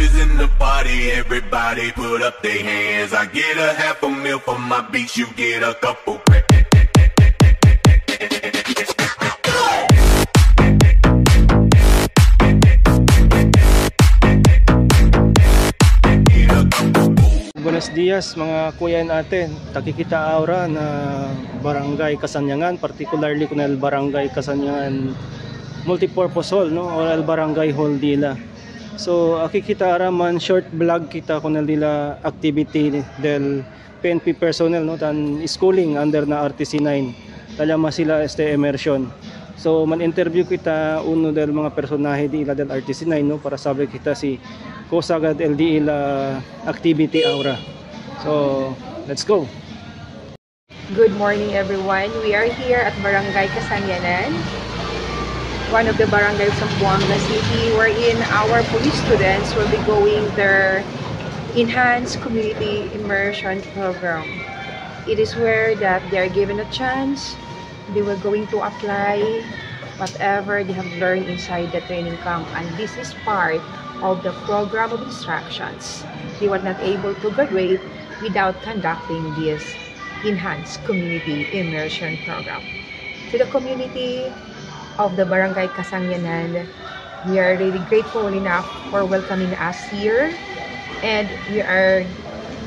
is in the party, everybody put up their hands. I get a half a meal for my beats, you get a couple grand. Buenos dias mga kuya natin. Takikita aura na Barangay Kasanyangan, particularly kunal Barangay Kasanyangan Multipurpose Hall, no, or El Barangay Hall dila. So akikita ara man short vlog kita kunal dila activity del PNP personnel, no, tan schooling under na RTC 9. Talama sila immersion. So man interview kita uno del mga personahe di ila del RTC 9, no, para sabi kita si Kosagad LDE la activity aura. So let's go. Good morning everyone. We are here at Barangay Kasanyanan, one of the barangays of Zamboanga City, wherein our police students will be going their enhanced community immersion program. It is where that they are given a chance. They were going to apply whatever they have learned inside the training camp, and this is part of the program of instructions. They were not able to graduate without conducting this enhanced community immersion program. To the community of the Barangay Kasanyanan, we are really grateful enough for welcoming us here, and we are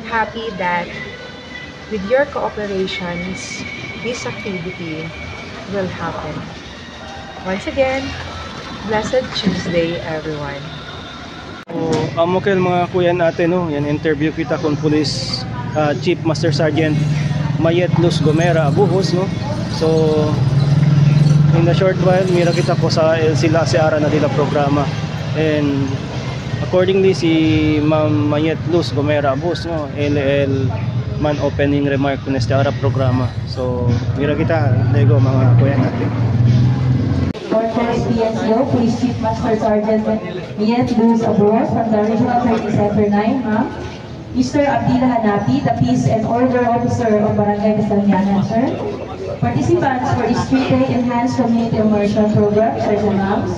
happy that with your cooperations, this activity will happen. Once again, blessed Tuesday, everyone. So, amo kayo mga kuya natin, no, yan interview kita kung Police Chief Master Sergeant Mayet Luz Gomera Abuhos, no. So in the short while mira kita po sa sila si ara na dila programa, and accordingly si Ma'am Mayet Luz Gomera Abuhos, no, LL man opening remark kun sa ara programa. So mira kita lego mga kuya natin. PSO, Police Chief Master Sergeant Mayet Luz Abuhos from the Regional Training Center 9, ma'am. Mr. Abdila Hanapi, the Peace and Order Officer of Barangay Kasanyanan, sir. Participants for this 3-day Enhanced Community Immersion Program, sirs and ma'ams.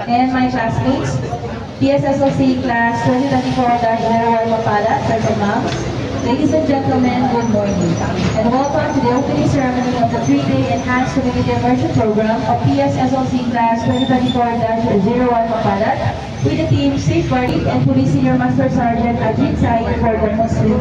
And my classmates, PSSLC Class 2024-01 Mapala, sirs and ma'ams. Ladies and gentlemen, good morning, and welcome to the opening ceremony of the 3-day Enhanced Community Immersion Program of PSSLC Class 2024-01 Mapala, with the team Safeguarding and Police Senior Master Sergeant Ajit Said for the Muslim.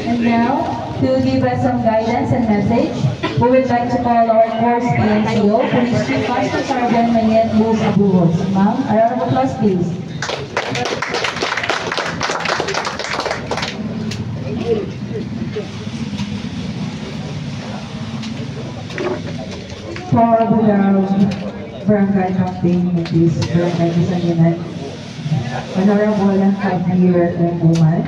And now, to give us some guidance and message, we would like to call our course PNCO, Police Chief Master Sergeant Mayet Luz Abuhos. Ma'am, a round of applause, please. For the barangay campaign of this Barangay Kasanyanan, Honorable Javier Lenguman,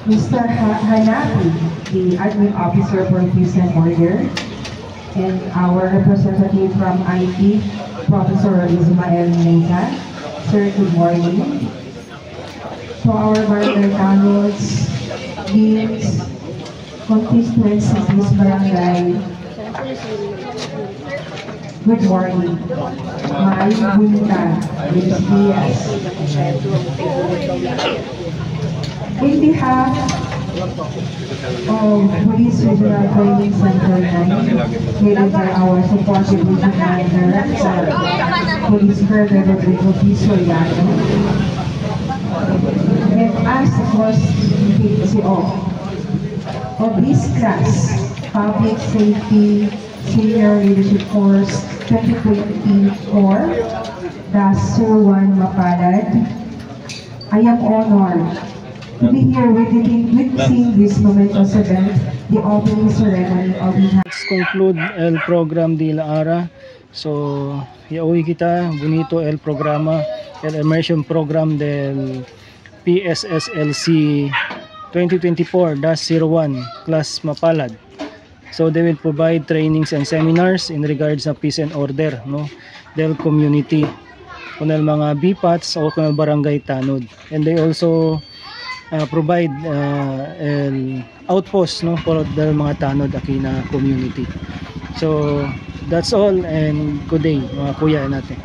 Mr. Hanapi, the Admin Officer for Peace and Order, and our representative from IT, Professor Ismael Meza. Sir, good morning. To our barangay canons, deans, constituents of this barangay, good morning. My Bunta, Diaz. In behalf of Police Regional Training Center 9, headed by our supportive regional director, Police Colonel Rodrigo P. Soriano, and as the first PCO of this class, Public Safety Senior Leadership Course 2024, the SUR 1 Mapalad, I am honored to be here witnessing this momentous event, the opening ceremony of the Let's conclude el program de la ARA. So, iauwi kita bonito el programa, el immersion program del PSSLC 2024-01 class Mapalad. So they will provide trainings and seminars in regards na peace and order, no, del community kunel mga BPATs o kunel barangay tanod. And they also provide el outpost, no, for del mga tanod aki na community. So that's all, and good day mga kuya natin.